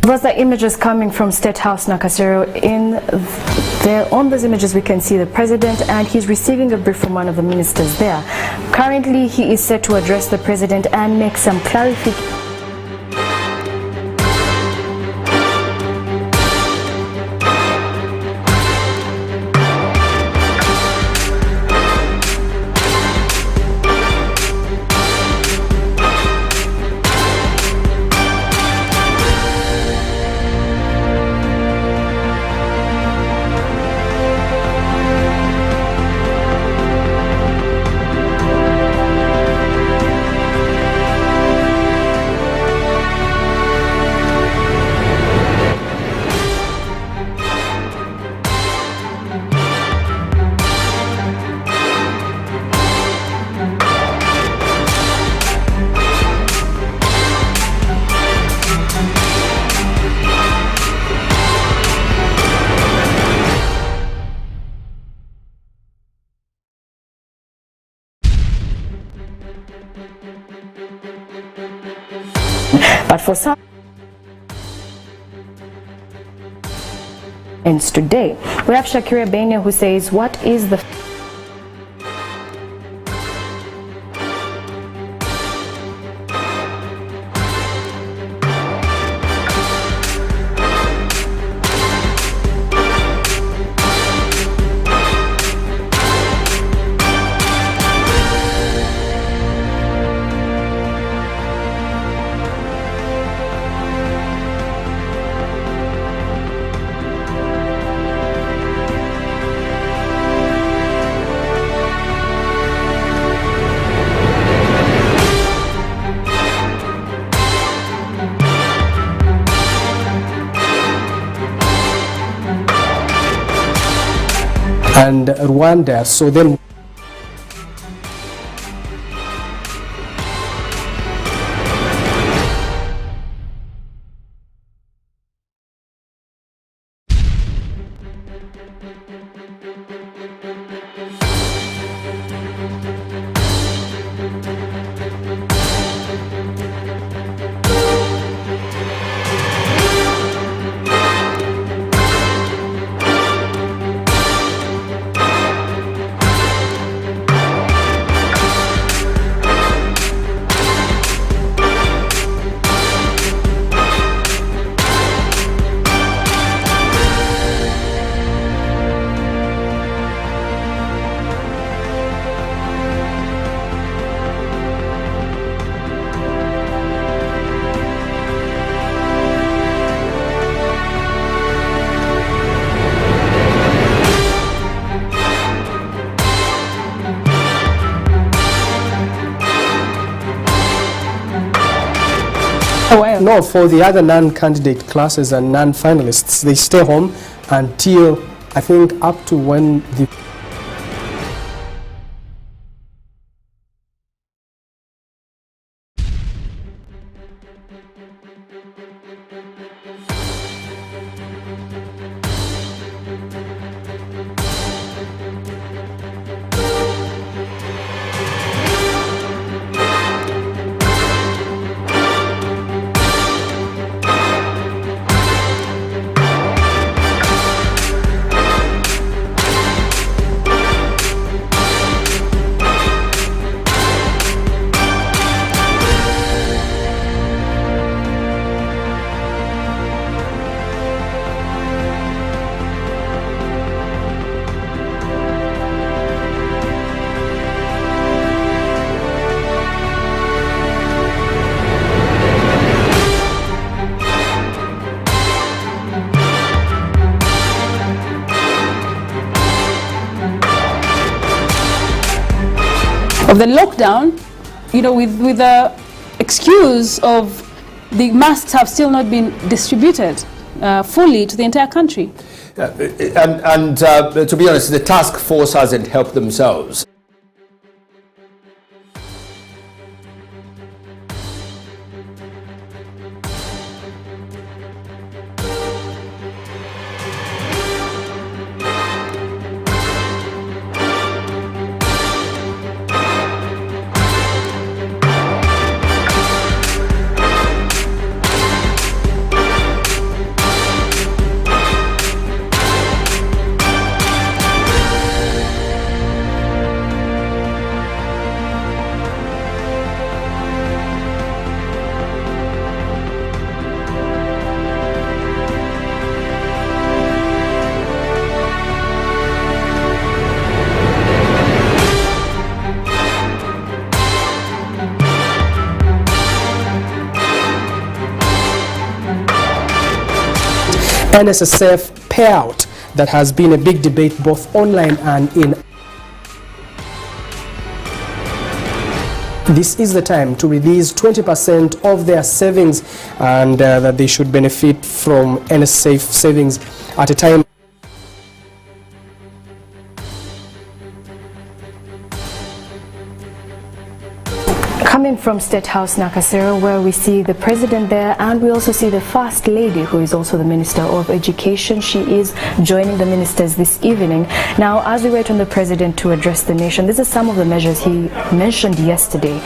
Was the images coming from State House Nakasero. On those images we can see the president, and he's receiving a brief from one of the ministers there. Currently he is set to address the president and make some clarification. But for some and today we have 𝗰𝗹𝗶𝗶𝗆 who says, what is the and Rwanda. So then no, for the other non-candidate classes and non-finalists, they stay home until I think up to when the of the lockdown, you know, with the excuse of the masks have still not been distributed fully to the entire country. And to be honest, the task force hasn't helped themselves. NSSF payout that has been a big debate both online and in. This is the time to release 20% of their savings, and that they should benefit from NSSF savings at a time. Coming from State House 𝗺𝗃𝗃, where we see the president there, and we also see the First Lady, who is also the Minister of Education. She is joining the ministers this evening. Now, as we wait on the president to address the nation, these are some of the measures he mentioned yesterday.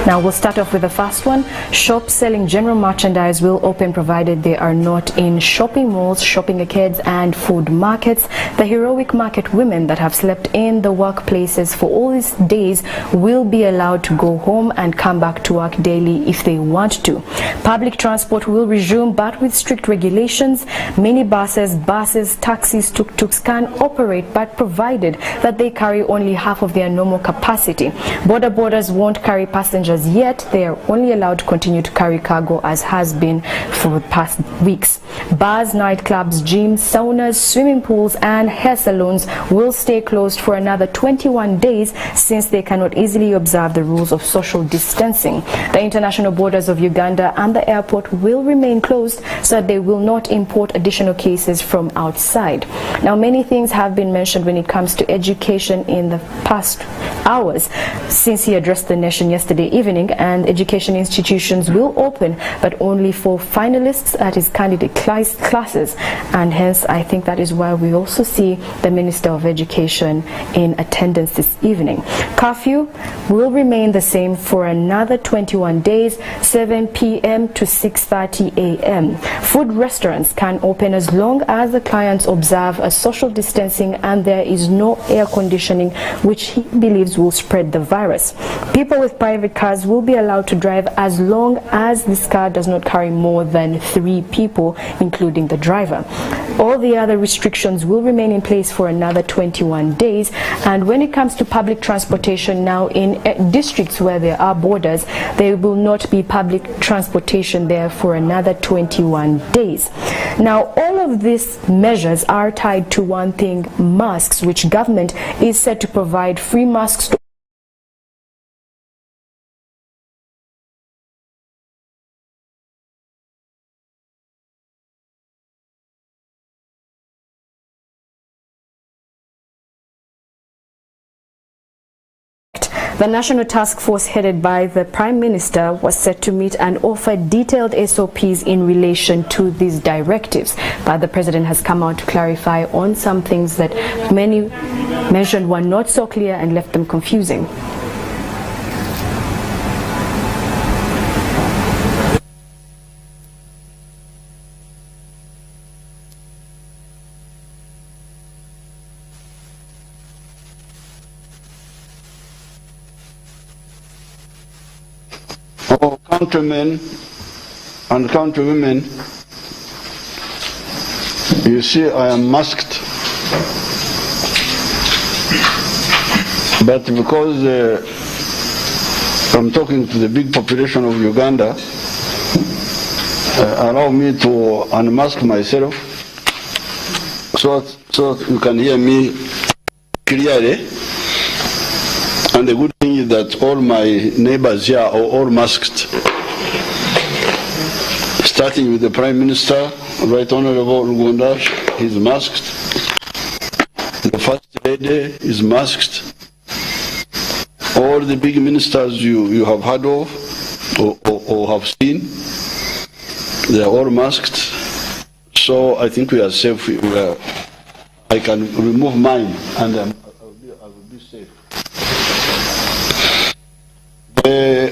Now we'll start off with the first one. Shops selling general merchandise will open provided they are not in shopping malls, shopping arcades and food markets. The heroic market women that have slept in the workplaces for all these days will be allowed to go home and come back to work daily if they want to. Public transport will resume, but with strict regulations. Minibuses, buses, taxis, tuk-tuks can operate, but provided that they carry only half of their normal capacity. Borders won't carry passengers yet. They are only allowed to continue to carry cargo, as has been for the past weeks. Bars, nightclubs, gyms, saunas, swimming pools and hair salons will stay closed for another 21 days since they cannot easily observe the rules of social distancing. The international borders of Uganda and the airport will remain closed so that they will not import additional cases from outside. Now, many things have been mentioned when it comes to education in the past hours since he addressed the nation yesterday evening, and education institutions will open, but only for finalists at his candidate classes, and hence I think that is why we also see the Minister of Education in attendance this evening. Curfew will remain the same for another 21 days, 7 p.m. to 6:30 a.m. Food restaurants can open as long as the clients observe a social distancing and there is no air conditioning, which he believes will spread the virus. People with private cars will be allowed to drive as long as this car does not carry more than 3 people, including the driver. All the other restrictions will remain in place for another 21 days. And when it comes to public transportation, now in districts where there are borders, there will not be public transportation there for another 21 days. Now, all of these measures are tied to one thing: masks, which government is set to provide free masks to The National Task Force headed by the Prime Minister was set to meet and offer detailed SOPs in relation to these directives. But the President has come out to clarify on some things that many mentioned were not so clear and left them confusing. Oh, countrymen and countrywomen, you see I am masked, but because I'm talking to the big population of Uganda, allow me to unmask myself so that you can hear me clearly. And the good thing is that all my neighbors here are all masked. Starting with the Prime Minister, Right Honorable Rugunda, he's masked. The First Lady is masked. All the big ministers you have heard of or have seen, they are all masked. So I think we are safe. I can remove mine and I will be safe.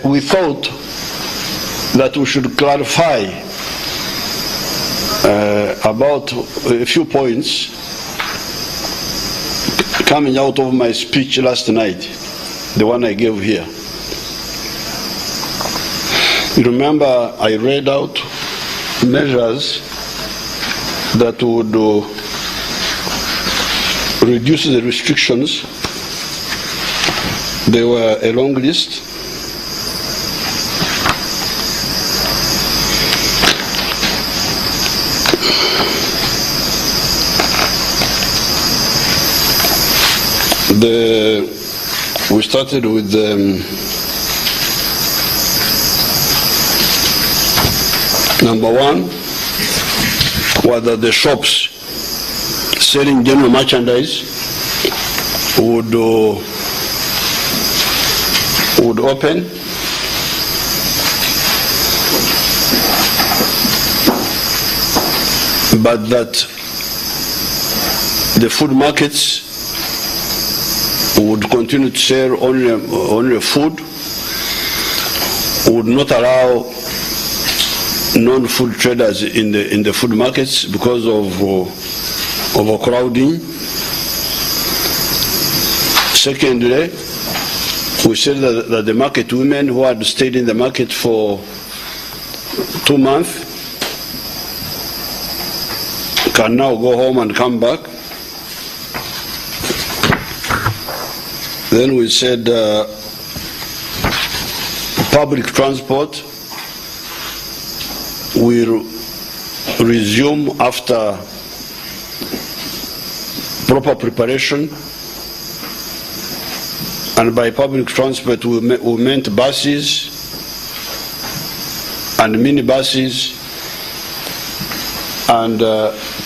We thought that we should clarify about a few points coming out of my speech last night, the one I gave here. You remember I read out measures that would reduce the restrictions. They were a long list. We started with number one, whether the shops selling general merchandise would open. But that the food markets would continue to sell only food, would not allow non-food traders in the food markets because of overcrowding. Secondly, we said that the market women who had stayed in the market for 2 months can now go home and come back. Then we said public transport will resume after proper preparation. And by public transport we meant buses and minibuses and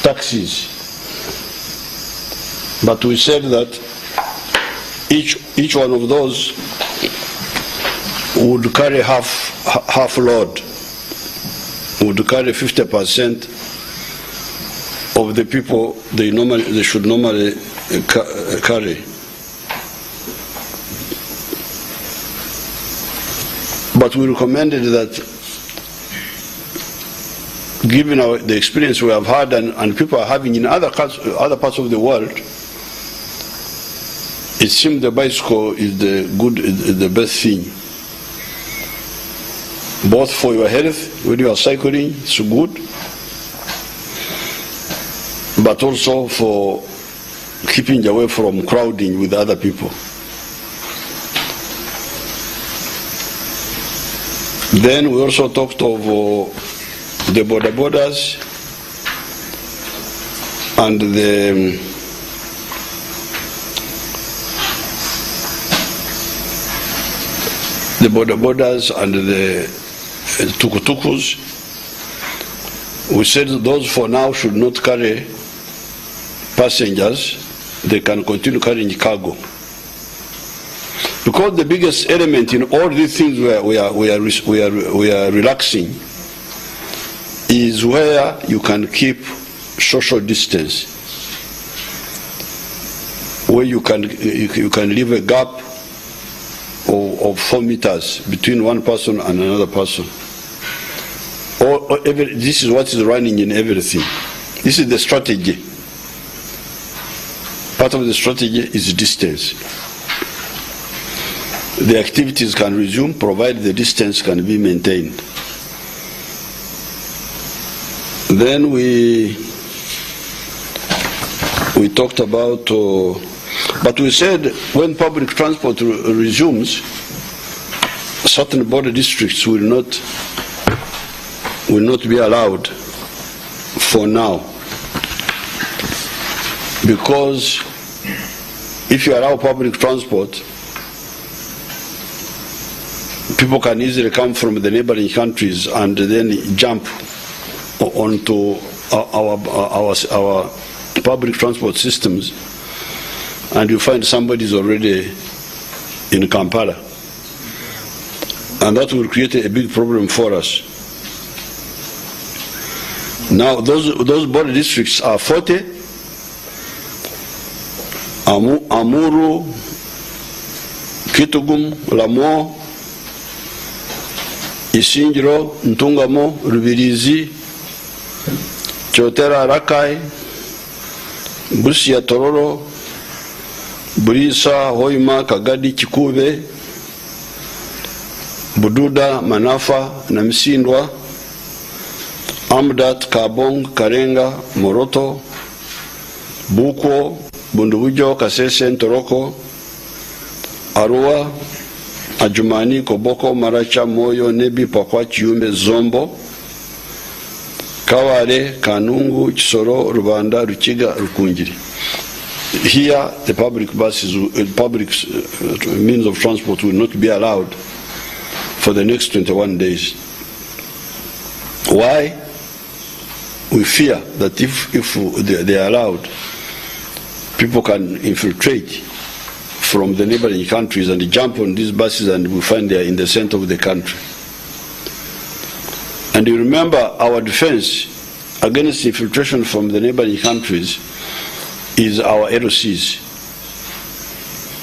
taxis. But we said that each one of those would carry half load, would carry 50% of the people they should normally carry. But we recommended that, given the experience we have had and people are having in other parts of the world, it seems the bicycle is the best thing, both for your health when you are cycling, it's good, but also for keeping away from crowding with other people. Then we also talked of the 𝗵𝗶𝗶𝗆 and the 𝗵𝗶𝗆s and the tukutukus. We said those for now should not carry passengers, they can continue carrying cargo. Because the biggest element in all these things we are relaxing is where you can keep social distance, where you can leave a gap of 4 meters between one person and another person. This is what is running in everything. This is the strategy. Part of the strategy is distance. The activities can resume provided the distance can be maintained. Then we talked about, but we said when public transport resumes, certain border districts will not be allowed for now, because if you allow public transport, people can easily come from the neighboring countries and then jump onto our public transport systems, and you find somebody is already in Kampala, and that will create a big problem for us. Now those border districts are Forte, Amuru, Kitgum, Lamo, Isingiro, Ntungamo, Rubirizi, Chotera, Rakai, Busia, Tororo, Burisa, Hoima, Kagadi, Chikube, Bududa, Manafa, Namsindwa, Amdat, Kabong, Karenga, Moroto, Buko, Bundubujo, Kasese, Ntoroko, Arua, Ajumani, Koboko, Maracha, Moyo, Nebi, Pakwa, Chiumbe, Zombo, Kawale, Kanungu, Chisoro, Rubanda, Rukiga, Rukungiri. Here, the public buses, public means of transport will not be allowed for the next 21 days. Why? We fear that if they are allowed, people can infiltrate from the neighboring countries and jump on these buses, and we find they are in the center of the country. And you remember, our defense against infiltration from the neighboring countries is our LOCs,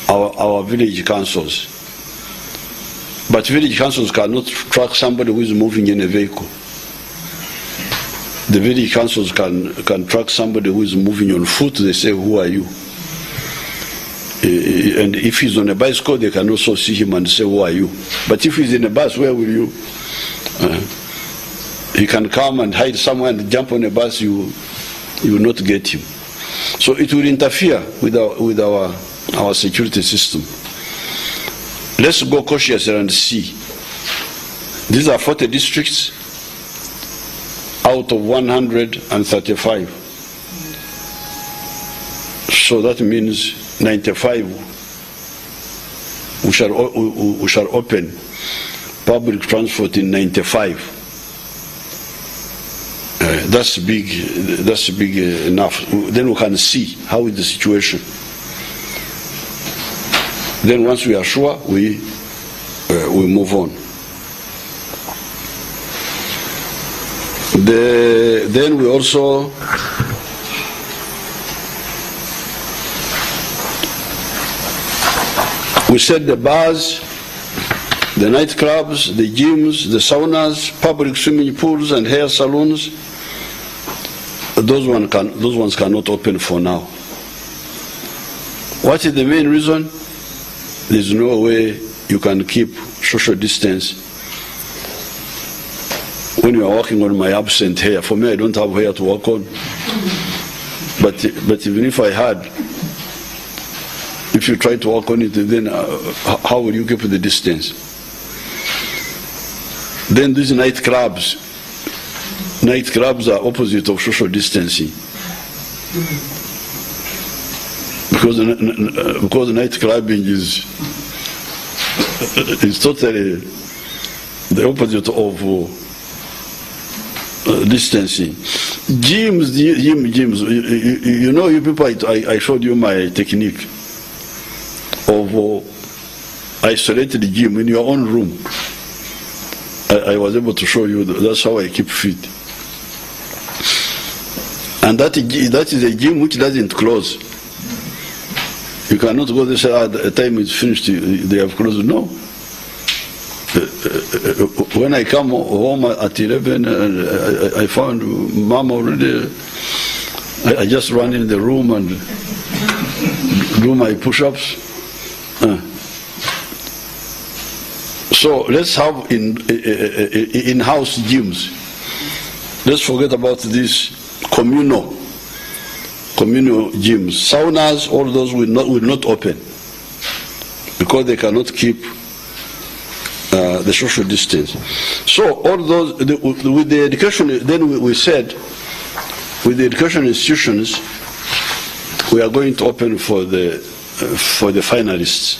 our village councils. But village councils cannot track somebody who is moving in a vehicle. The village councils can track somebody who is moving on foot. They say, who are you? And if he's on a bicycle, they can also see him and say, who are you? But if he's in a bus, where will you? He can come and hide somewhere and jump on a bus, you will not get him. So it will interfere with our security system. Let's go cautiously and see. These are 40 districts out of 135. So that means 95 we shall open public transport in 95. That's big enough. Then we can see how is the situation. Then once we are sure, we move on. Then we also said the bars, the nightclubs, the gyms, the saunas, public swimming pools and hair salons, those ones cannot open for now. What is the main reason? There's no way you can keep social distance when you are working on my absent hair. For me, I don't have hair to work on. But even if I had, if you try to work on it, then how will you keep the distance? Then these nightclubs are opposite of social distancing. Because night clubbing is totally the opposite of distancing. Gyms, you know, you people, I showed you my technique of isolated gym in your own room. I was able to show you, that's how I keep fit. And that is a gym which doesn't close. You cannot go there and say, the time is finished, they have closed. No. When I come home at 11, I found Mom already. I just run in the room and do my push-ups. So let's have in-house gyms. Let's forget about this communal gyms. Saunas, all those will not open because they cannot keep the social distance. So all those with the education, then we said with the education institutions, we are going to open for the finalists,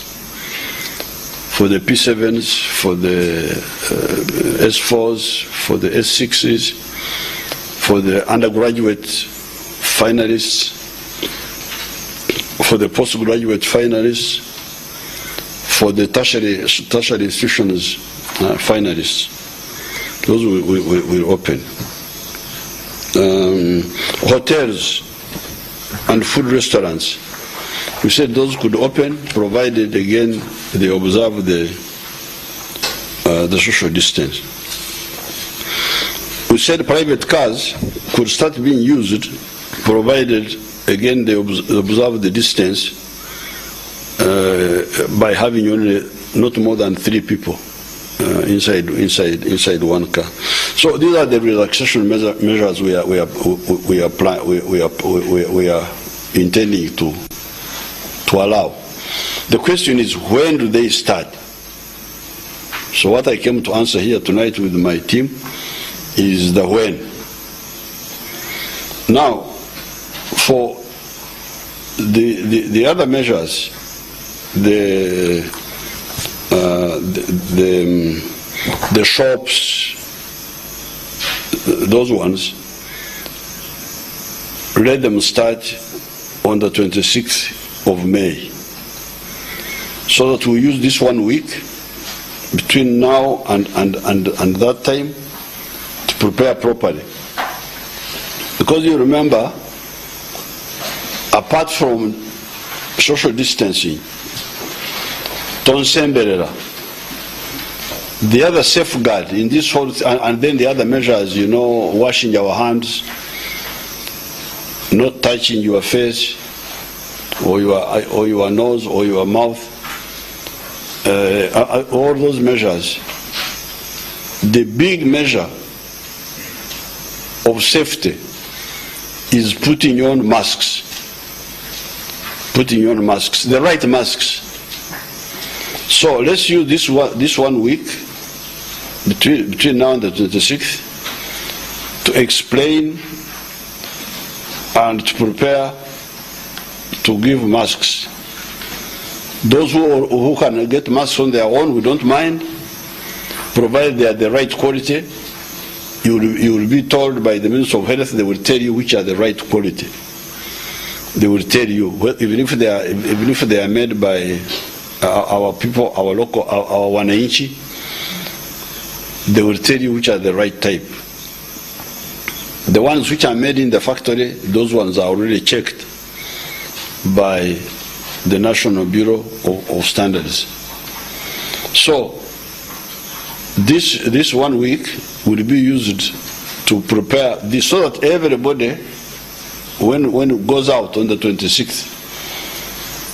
for the P7s, for the S4s, for the S6s, for the undergraduate finalists, for the postgraduate finalists, for the tertiary institutions finalists. Those will open. Hotels and food restaurants. We said those could open, provided again they observe the social distance. We said private cars could start being used, provided again they observe the distance by having only not more than 3 people inside one car. So these are the relaxation measures we are intending to allow. The question is, when do they start? So what I came to answer here tonight with my team is the when. Now, for the other measures, the shops, those ones, let them start on the 26th of May, so that we use this 1 week between now and that time to prepare properly. Because you remember, apart from social distancing, 𝗰𝗶𝗶𝗆𝗆, the other safeguard in this whole, and then the other measures, you know, washing our hands, not touching your face or your nose or your mouth, all those measures. The big measure of safety is putting on masks. Putting on masks, the right masks. So let's use this 1 week between now and the 26th to explain and to prepare to give masks. Those who can get masks on their own, we don't mind, provided they are the right quality. You will be told by the Minister of Health, they will tell you which are the right quality. They will tell you, even if they are made by our people, our local, our wananchi, they will tell you which are the right type. The ones which are made in the factory, those ones are already checked by the National Bureau of Standards. So this 1 week will be used to prepare this, so that everybody, when it goes out on the 26th,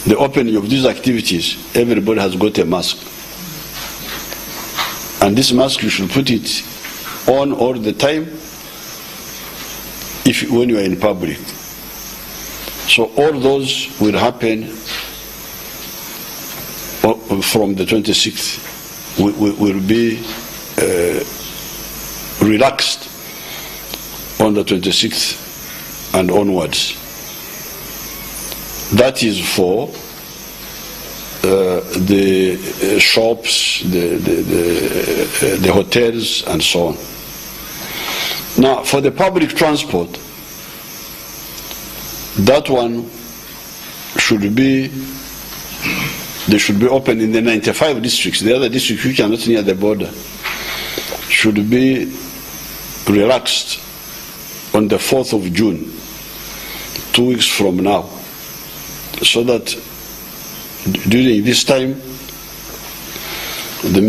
the opening of these activities, everybody has got a mask. And this mask, you should put it on all the time when you are in public. So all those will happen from the 26th. Will be relaxed on the 26th and onwards. That is for the shops, the hotels, and so on. Now, for the public transport, that one should be, they should be open in the 95 districts. The other districts which are not near the border should be relaxed on the 4th of June, 2 weeks from now, so that during this time, the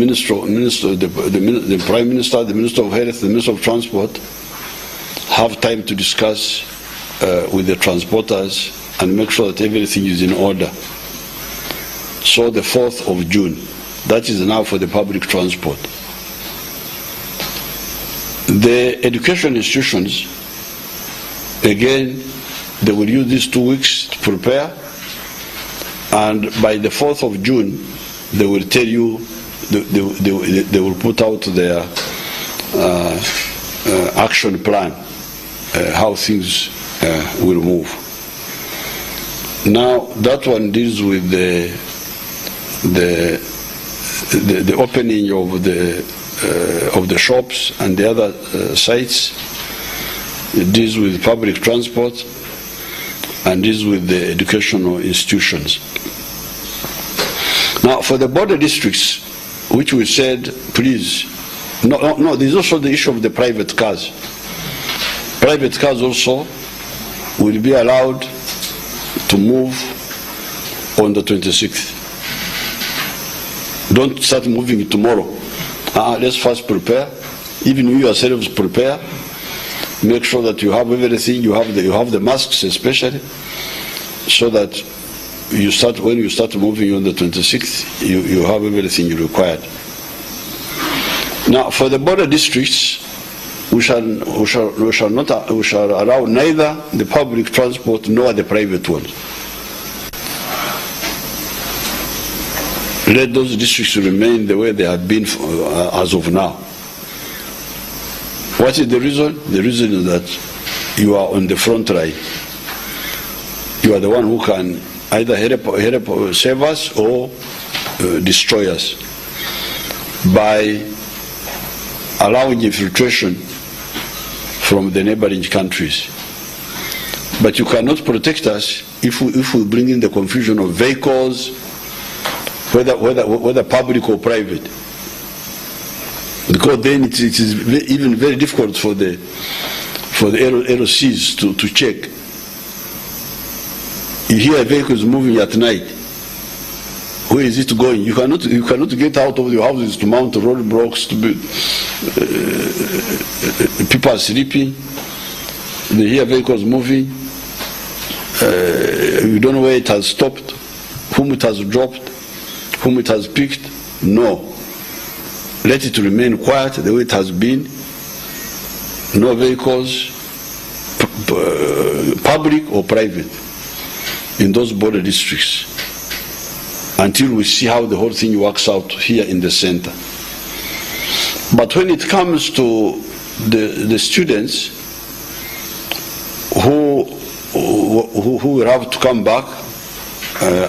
Prime Minister, the Minister of Health, the Minister of Transport have time to discuss with the transporters and make sure that everything is in order. So the 4th of June, that is now for the public transport. The education institutions, again, they will use these 2 weeks to prepare, and by the 4th of June, they will tell you, they will put out their action plan, how things will move. Now, that one deals with the opening of the shops and the other sites. It deals with public transport and deals with the educational institutions. Now, for the border districts, which we said, please, no, there's also the issue of the private cars. Private cars also will be allowed to move on the 26th. Don't start moving tomorrow. Let's first prepare. Even you yourselves prepare. Make sure that you have everything. You have the masks especially, so that when you start moving on the 26th, you have everything you required. Now, for the border districts, we shall allow neither the public transport nor the private ones. Let those districts remain the way they have been as of now. What is the reason? The reason is that you are on the front line. You are the one who can either help save us or destroy us by allowing infiltration from the neighboring countries. But you cannot protect us if we bring in the confusion of vehicles, whether public or private. Because then it is even very difficult for the LOCs to check. You hear vehicles moving at night. Where is it going? You cannot get out of your houses to mount roadblocks. People are sleeping. They hear vehicles moving. You don't know where it has stopped, whom it has dropped, whom it has picked. No. Let it remain quiet the way it has been. No vehicles, public or private, in those border districts, until we see how the whole thing works out here in the center. But when it comes to the students who will have to come back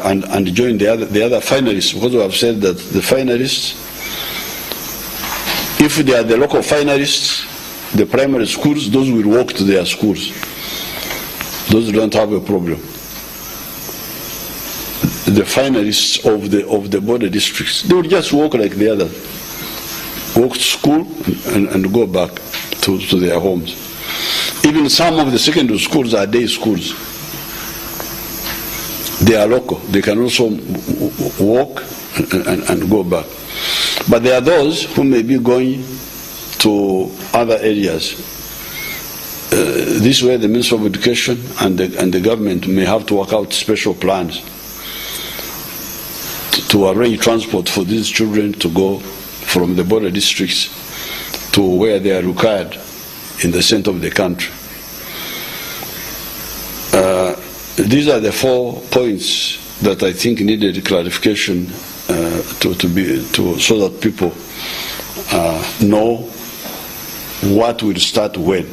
and join the other finalists, because we have said that the finalists, if they are the local finalists, the primary schools, those will walk to their schools. Those don't have a problem. The finalists of the border districts, they will just walk like the others. Walk to school and go back to their homes. Even some of the secondary schools are day schools. They are local. They can also walk and go back. But there are those who may be going to other areas. This way the Ministry of Education and the government may have to work out special plans to arrange transport for these children to go from the border districts to where they are required in the center of the country. These are the 4 points that I think needed clarification so that people know what will start when.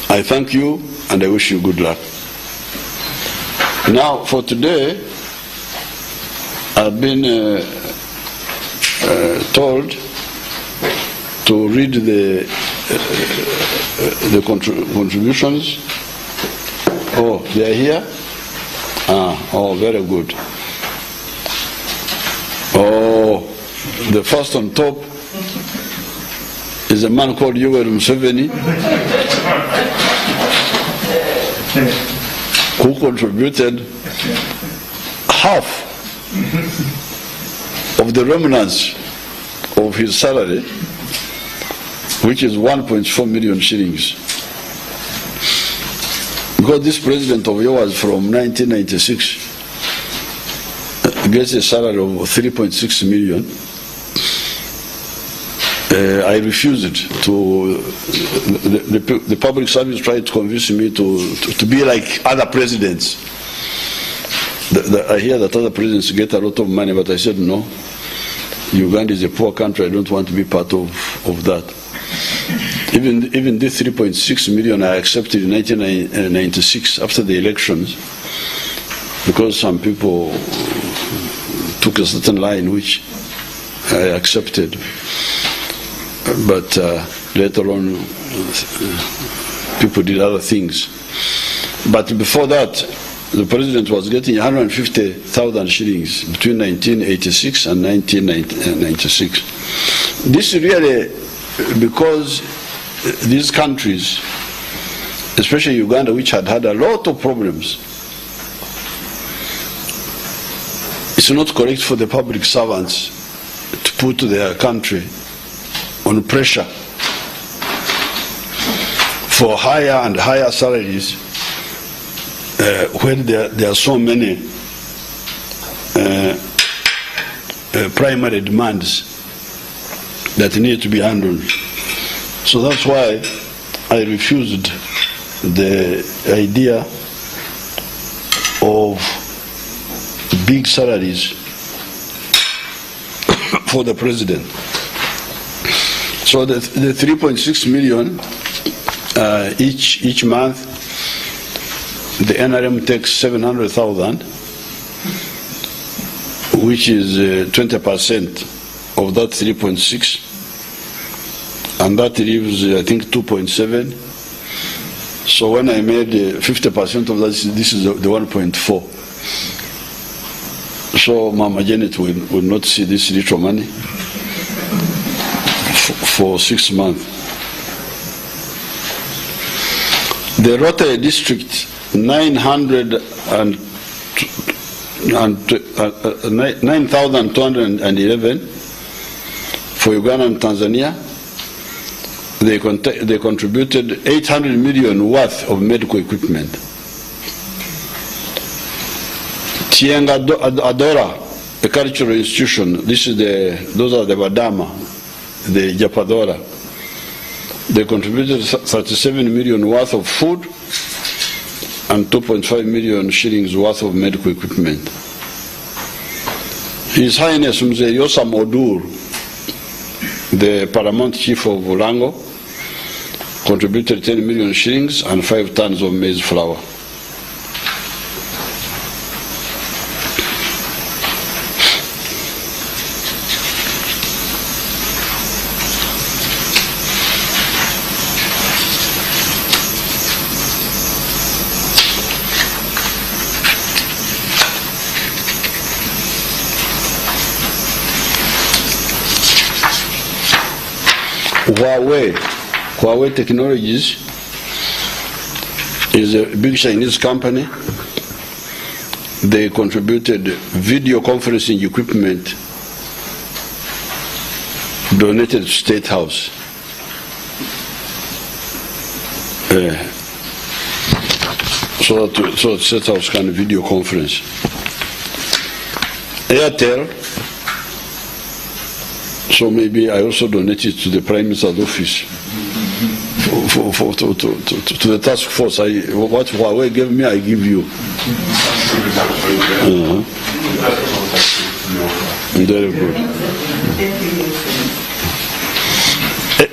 I thank you and I wish you good luck. Now for today, I've been told to read the contributions. Oh, they are here? Oh, very good. Oh, the first on top is a man called 𝗰𝗹𝗿𝗆, who contributed half of the remnants of his salary, which is 1.4 million shillings. Because this president of yours from 1996 gets a salary of 3.6 million. I refused to. The public service tried to convince me to be like other presidents. I hear that other presidents get a lot of money, but I said no. Uganda is a poor country. I don't want to be part of that. Even this 3.6 million I accepted in 1996 after the elections, because some people took a certain line which I accepted, but later on people did other things. But before that, the president was getting 150,000 shillings between 1986 and 1996. This really, because these countries, especially Uganda, which had a lot of problems, it's not correct for the public servants to put their country on pressure for higher and higher salaries when there are so many primary demands that need to be handled. So that's why I refused the idea of big salaries for the president. So the 3.6 million Each month, the NRM takes 700,000, which is 20% of that 3.6, and that leaves, I think, 2.7. So when I made 50% of that, this is the 1.4. So Mama Janet will not see this little money for 6 months. The Rotary District, 9,211 for Uganda and Tanzania. They contributed 800 million worth of medical equipment. Tienga Adora, a cultural institution, those are the Badama, the Japadora. They contributed 37 million worth of food and 2.5 million shillings worth of medical equipment. His Highness Mzee Yosam Odur, the Paramount Chief of Ulango, contributed 10 million shillings and 5 tons of maize flour. Huawei Technologies is a big Chinese company. They contributed video conferencing equipment donated to State House. So that State House can video conference. Airtel, so maybe I also donated to the Prime Minister's office, to the task force. What Huawei gave me, I give you. Very good.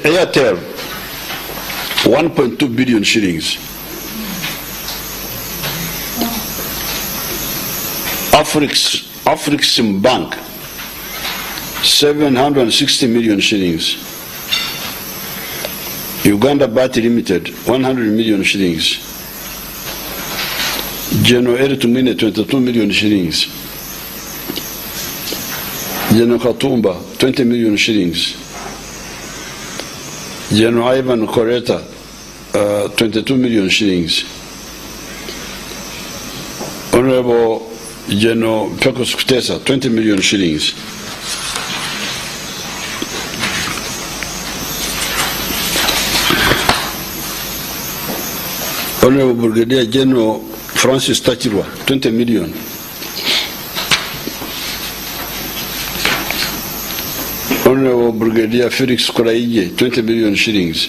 Airtel, 1.2 billion shillings. Afrixim Bank, 760 million shillings. Uganda Bat Limited, 100 million shillings. General Eritumine, 22 million shillings. General Katumba, 20 million shillings. General Ivan Koreta, 22 million shillings. Honorable General Pekos Kutesa, 20 million shillings. Honorable Brigadier General Francis Tachirwa, 20 million. Honorable Brigadier Felix Koraije, 20 million shillings.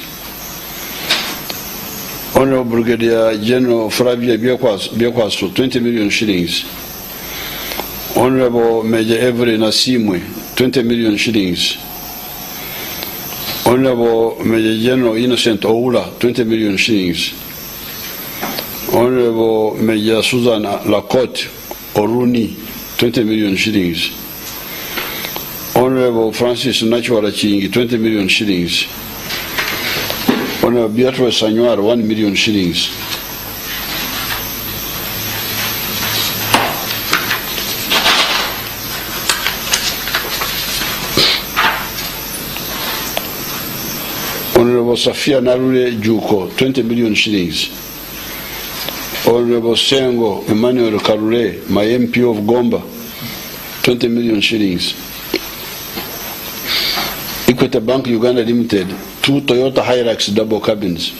Honorable Brigadier General Flavia Biakwaso, 20 million shillings. Honorable Major Every Nasimwe, 20 million shillings. Honorable Major General Innocent Oula, 20 million shillings. Honorable Major Susan Lacote Oruni, 20 million shillings. Honorable Francis Nachwara Chingi, 20 million shillings. Honorable Beatrice Sanyuar, 1 million shillings. Honorable Safia Narule Juko, 20 million shillings. Honorable Sengo Emmanuel Karule, my MP of Gomba, 20 million shillings. Equity Bank Uganda Limited, 2 Toyota Hilux double cabins.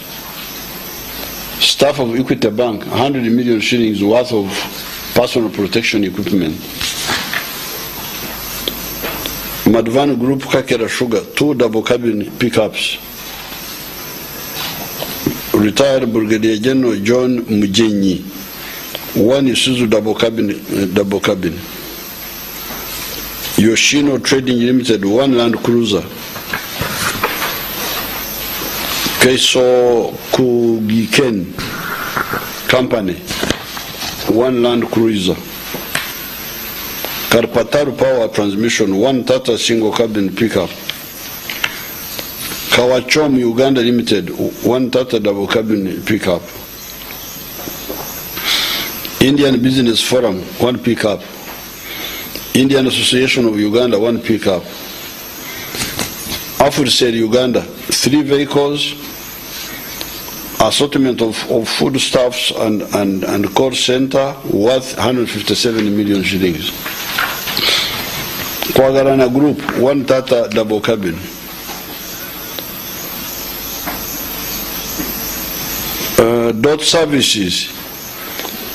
Staff of Equity Bank, 100 million shillings worth of personal protection equipment. Madvan Group Kakera Sugar, 2 double cabin pickups. Retired Brigadier General John Mujenyi, 1 Isuzu double cabin. Yoshino Trading Limited, 1 Land Cruiser. 𝗵𝗶𝗀𝗂𝗂𝗃𝗂𝗃 Company, 1 Land Cruiser. Karpataru Power Transmission, 1 Tata single cabin pickup. Kawachom Uganda Limited, 1 Tata double cabin pickup. Indian Business Forum, 1 pickup. Indian Association of Uganda, 1 pickup. AfriCell Uganda, 3 vehicles. Assortment of foodstuffs and call center worth 157 million shillings. Kwagarana Group, 1 Tata double cabin. Dot Services,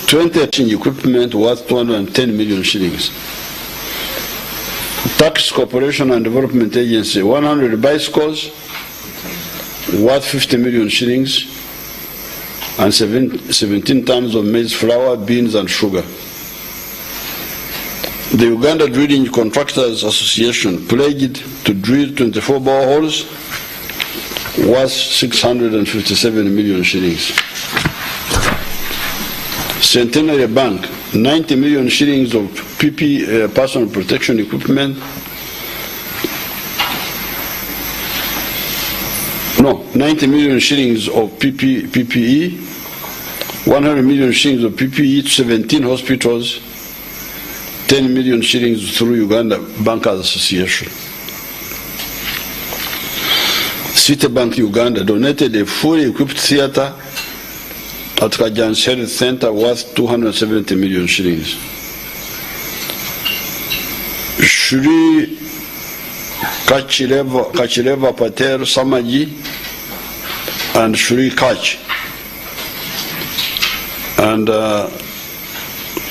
20 etching equipment worth 210 million shillings. Tax Corporation and Development Agency, 100 bicycles worth 50 million shillings and 17 tons of maize flour, beans and sugar. The Uganda Drilling Contractors Association pledged to drill 24 boreholes worth 657 million shillings. Centenary Bank, 90 million shillings of PPE, personal protection equipment. No, 90 million shillings of PPE, 100 million shillings of PPE to 17 hospitals, 10 million shillings through Uganda Bankers Association. Citibank Uganda donated a fully equipped theatre at Kajan's Health Center worth 270 million shillings. Shri 𝗰𝗵𝗶𝗆𝗆 Samaji and Shri Kach and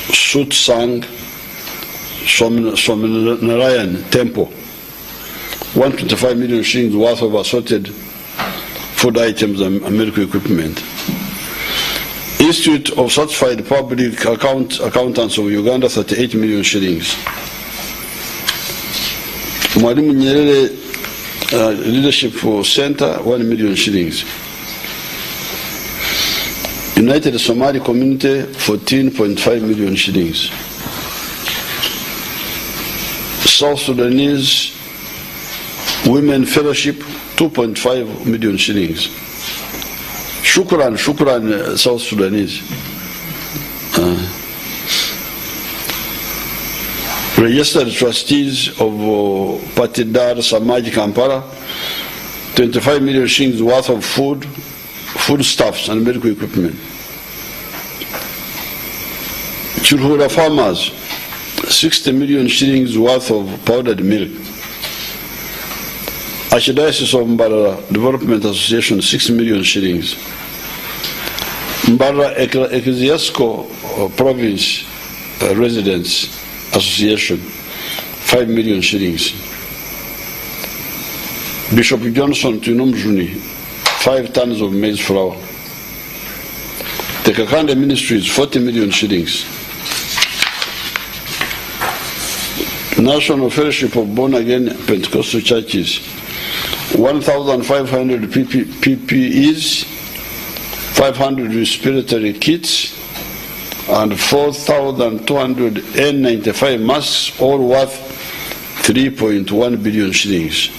Sutsang Swaminarayan Temple, 125 million shillings worth of assorted food items and medical equipment. Institute of Certified Public Accountants of Uganda, 38 million shillings. Mwalimu Nyerere Leadership Center, 1 million shillings. United Somali Community, 14.5 million shillings. South Sudanese Women Fellowship, 2.5 million shillings. Shukran, South Sudanese. Registered trustees of Patidar Samaj Kampala, 25 million shillings worth of foodstuffs and medical equipment. Chulhura farmers, 60 million shillings worth of powdered milk. Archdiocese of Mbarara Development Association, 6 million shillings. Mbarara Ecclesiastical Province Residents Association, 5 million shillings. Bishop Johnson Tunumjuni, 5 tons of maize flour. The Kakande Ministries, 40 million shillings. National Fellowship of Born Again Pentecostal Churches, 1,500 PPEs, 500 respiratory kits, and 4,200 N95 masks, all worth 3.1 billion shillings.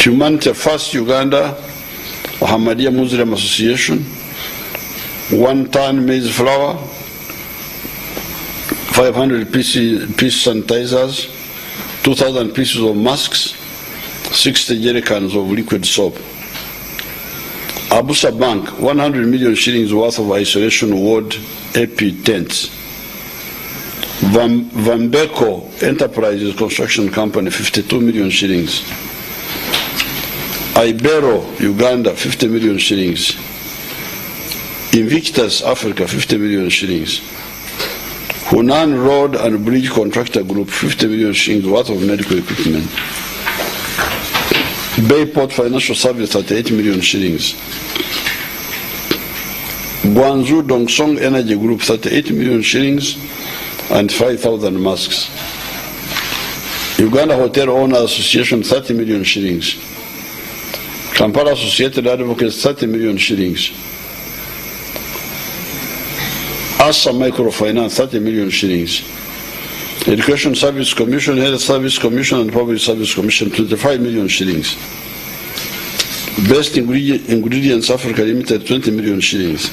Humanity First Uganda, Ahmadiyya Muslim Association, 1 ton maize flour, 500 piece sanitizers, 2,000 pieces of masks, 60 jerrycans of liquid soap. Abusa Bank, 100 million shillings worth of isolation ward AP tents. 𝗰𝗶𝗶𝗆𝗆 Enterprises Construction Company, 52 million shillings. Ibero Uganda, 50 million shillings. Invictus Africa, 50 million shillings. Hunan Road and Bridge Contractor Group, 50 million shillings worth of medical equipment. Bayport Financial Service, 38 million shillings. Guangzhou Dongsong Energy Group, 38 million shillings and 5,000 masks. Uganda Hotel Owners Association 30 million shillings. Kampala Associated Advocates 30 million shillings. ASA Microfinance 30 million shillings. Education Service Commission, Health Service Commission and Public Service Commission 25 million shillings. Best Ingredients Africa Limited 20 million shillings.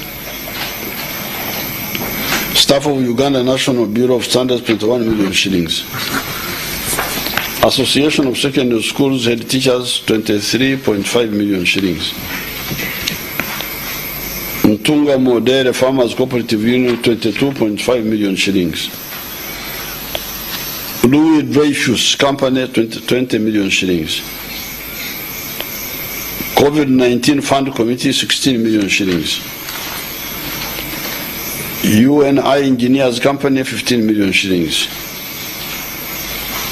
Staff of Uganda National Bureau of Standards 21 million shillings. Association of Secondary Schools Head Teachers 23.5 million shillings. Mtunga Modere Farmers Cooperative Union 22.5 million shillings. Louis Dreyfus Company 20 million shillings. COVID-19 Fund Committee 16 million shillings. UNI Engineers Company 15 million shillings.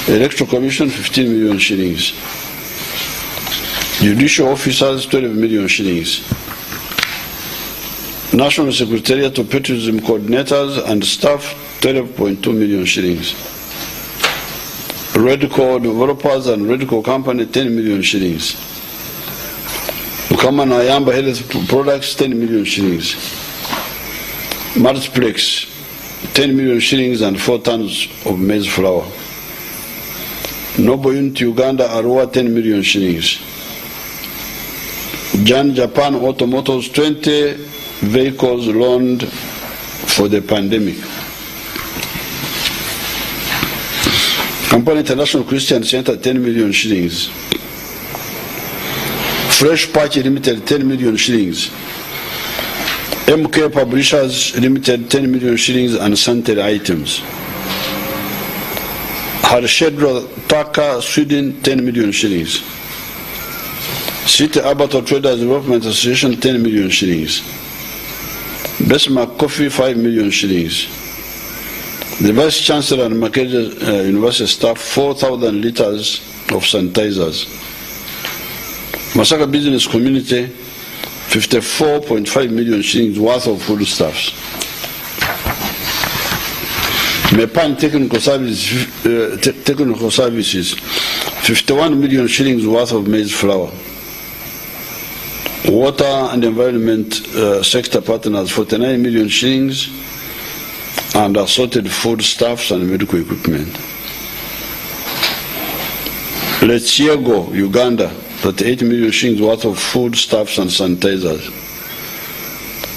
Electoral Commission 15 million shillings. Judicial Officers 12 million shillings. National Secretariat of Patriotism Coordinators and Staff 12.2 million shillings. Redco Developers and Redco Company 10 million shillings. Ukama Nayamba Health Products 10 million shillings. Multiplex 10 million shillings and 4 tons of maize flour. Noble Unit Uganda Arua 10 million shillings. Jan Japan Automotors 20 vehicles loaned for the pandemic. Kampala International Christian Center 10 million shillings. Fresh Patch Limited 10 million shillings. MK Publishers Limited 10 million shillings and sanitary items. Harshedra Taka Sweden 10 million shillings. City Abattoir Traders Development Association 10 million shillings. Besmark Coffee 5 million shillings. The Vice Chancellor and Makerere University staff 4,000 liters of sanitizers. Masaka Business Community 54.5 million shillings worth of foodstuffs. Mepan Technical Services 51 million shillings worth of maize flour. Water and Environment Sector Partners 49 million shillings and assorted foodstuffs and medical equipment. Lechiego, Uganda 38 million shillings worth of foodstuffs and sanitizers.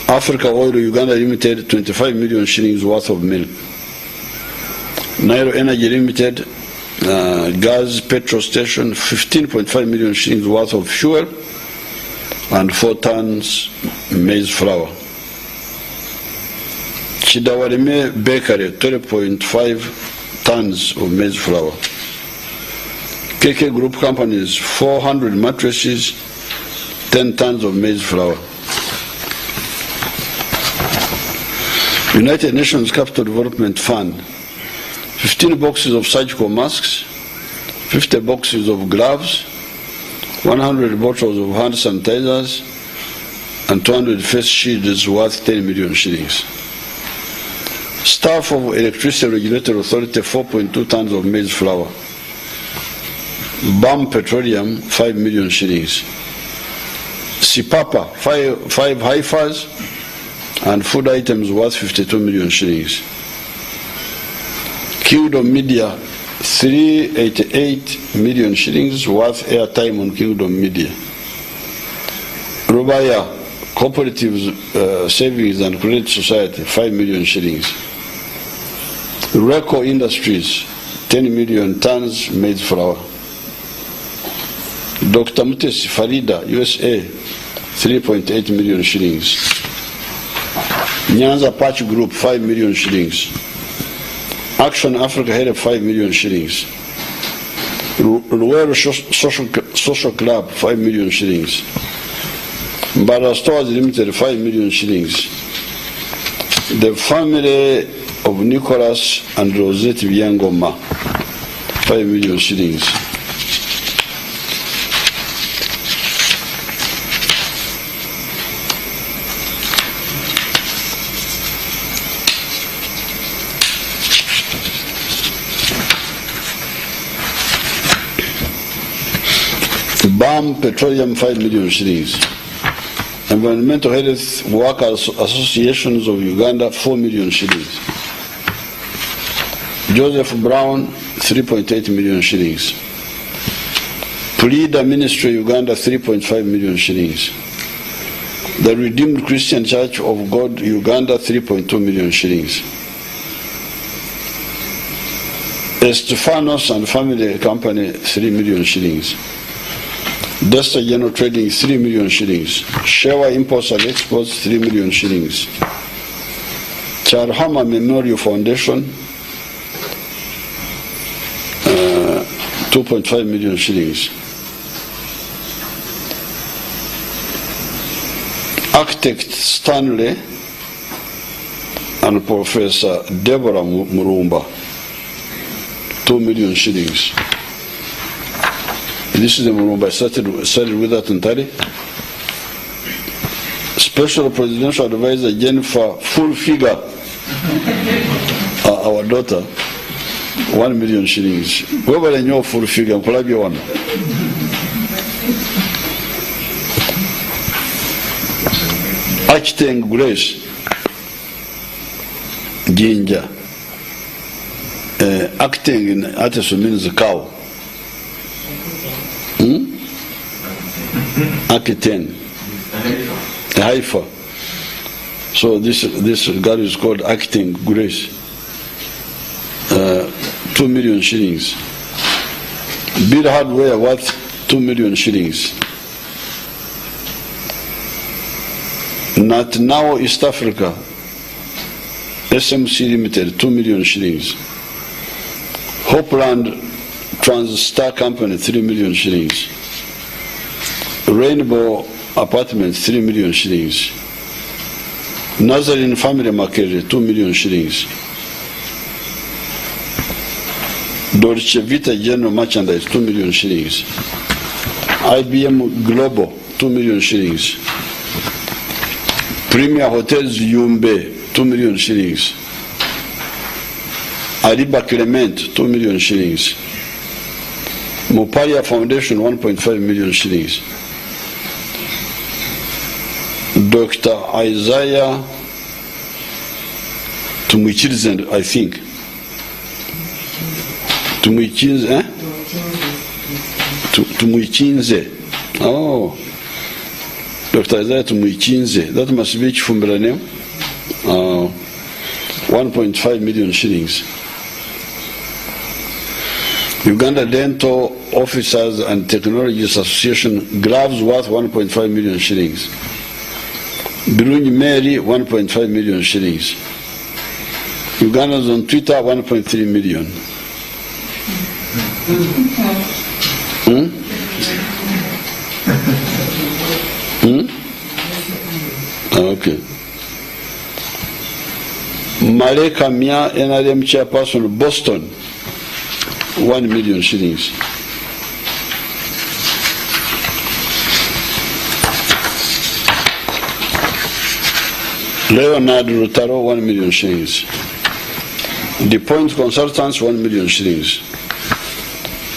Africa Oil Uganda Limited 25 million shillings worth of milk. Nairo Energy Limited gas petrol station 15.5 million shillings worth of fuel and 4 tons maize flour. Chidawarime Bakery 12.5 tons of maize flour. KK Group Companies 400 mattresses, 10 tons of maize flour. United Nations Capital Development Fund 15 boxes of surgical masks, 50 boxes of gloves, 100 bottles of hand sanitizers, and 200 face shields worth 10 million shillings. Staff of Electricity Regulatory Authority 4.2 tons of maize flour. BAM Petroleum 5 million shillings. Sipapa 5 heifers and food items worth 52 million shillings. Kingdom Media 388 million shillings worth airtime on Kingdom Media. Rubaya Cooperative Savings and Credit Society 5 million shillings. Reco Industries 10 million tons maize flour. Dr. Mutesi Farida USA 3.8 million shillings. Nyanza Patch Group 5 million shillings. Action Africa Head 5 million shillings. Ruero Social Club 5 million shillings. Mbara Stores Limited 5 million shillings. The family of Nicholas and Rosette Viangoma 5 million shillings. BAM Petroleum 5 million shillings. Environmental Health Workers Associations of Uganda 4 million shillings. Joseph Brown 3.8 million shillings. Pleader Ministry Uganda 3.5 million shillings. The Redeemed Christian Church of God Uganda 3.2 million shillings. Estefanos and Family Company 3 million shillings. Desta General Trading 3 million shillings. Shewa Imports and Exports 3 million shillings. Charhama Memorial Foundation 2.5 million shillings. Architect Stanley and Professor Deborah Murumba 2 million shillings. This is the Murumba. I started with that entirely. Special Presidential Advisor Jennifer Full Figure, our daughter, 1 million shillings. Whoever I know Full Figure, Mpulabye one. Architect Grace Ginger. Acting in artist means cow. Akiten, a Haifa. So this girl is called Acting Grace. 2 million shillings. Bill Hardware worth 2 million shillings. Not now East Africa. SMC Limited 2 million shillings. Hopeland Transstar Company 3 million shillings. Rainbow Apartments 3 million shillings. Nazarene Family Market 2 million shillings. Dolce Vita General Merchandise 2 million shillings. IBM Global 2 million shillings. Premier Hotels Yumbe 2 million shillings. Ariba Clement 2 million shillings. Mupaya Foundation 1.5 million shillings. Dr. Isaiah Tumwichize, I think. Tumwichize, Tumwichize. Oh. Dr. Isaiah Tumwichize. That must be Chifumbira name. 1.5 million shillings. Uganda Dental Officers and Technologies Association gloves worth 1.5 million shillings. Birungi Mary 1.5 million shillings. Ugandans on Twitter 1.3 million. Okay. Maleka Mia NRM chairperson Boston 1 million shillings. Leonard Rutaro 1 million shillings. The Point Consultants 1 million shillings.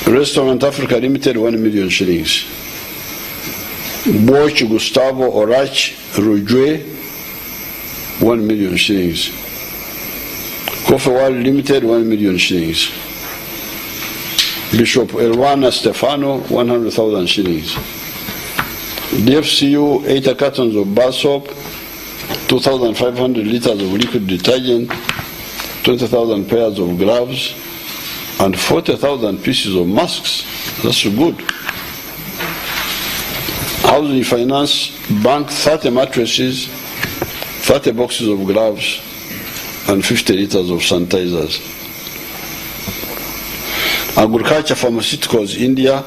Restaurant Africa Limited 1 million shillings. Boch Gustavo Orach Rujwe 1 million shillings. Coffee World Limited 1 million shillings. Bishop Elwana Stefano 100,000 shillings. DFCU 80 cartons of bar soap, 2,500 liters of liquid detergent, 20,000 pairs of gloves, and 40,000 pieces of masks. That's good. Housing Finance Bank 30 mattresses, 30 boxes of gloves, and 50 liters of sanitizers. Agriculture Pharmaceuticals India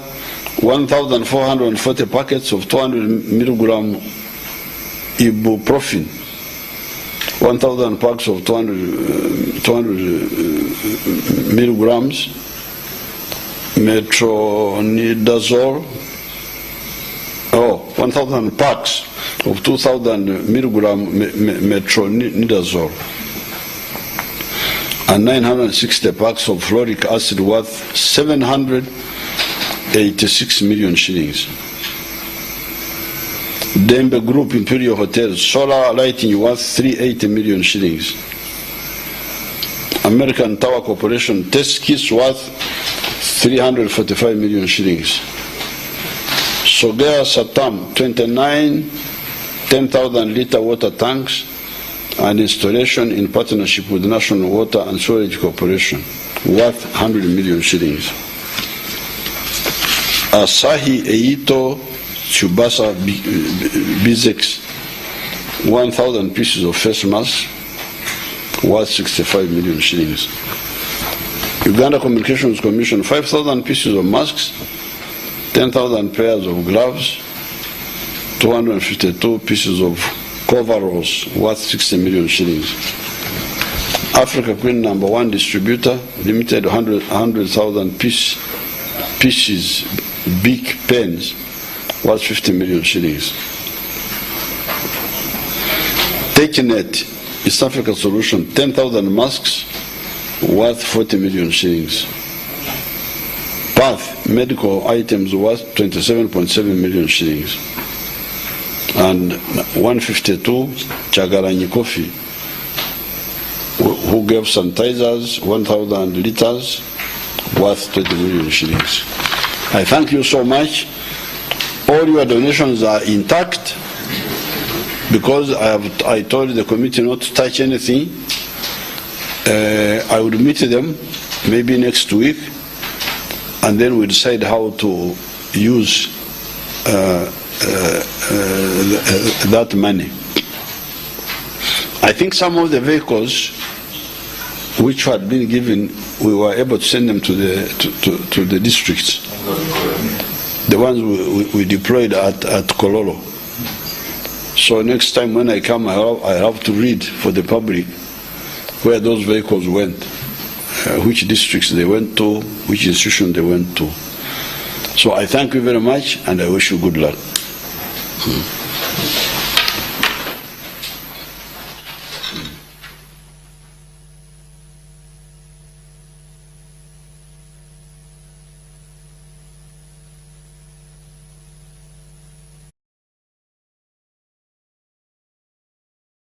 1,440 packets of 200 milligram ibuprofen, 1,000 packs of 200 milligrams metronidazole, 1,000 packs of 2,000 milligram metronidazole, and 960 packs of fluoric acid worth 700 86 million shillings. Dembe Group Imperial Hotels, solar lighting worth 380 million shillings. American Tower Corporation test kits worth 345 million shillings. Sogea Satam, 29 10,000 litre water tanks and installation in partnership with National Water and Sewerage Corporation, worth 100 million shillings. Asahi Eito Chubasa Bizex, 1,000 pieces of face masks, worth 65 million shillings. Uganda Communications Commission, 5,000 pieces of masks, 10,000 pairs of gloves, 252 pieces of coveralls, worth 60 million shillings. Africa Queen #1 Distributor Limited, 100,000 pieces big pens, worth 50 million shillings. TakeNet East Africa Solution, 10,000 masks, worth 40 million shillings. Path medical items worth 27.7 million shillings. And 152 Chagaranyi Coffee, who gave sanitizers, 1,000 liters, worth 20 million shillings. I thank you so much. All your donations are intact, because I told the committee not to touch anything. I will meet them maybe next week, and then we decide how to use that money. I think some of the vehicles which had been given, we were able to send them to the districts. The ones we deployed at Kololo. So next time when I come, I have to read for the public where those vehicles went, which districts they went to, which institution they went to. So I thank you very much, and I wish you good luck.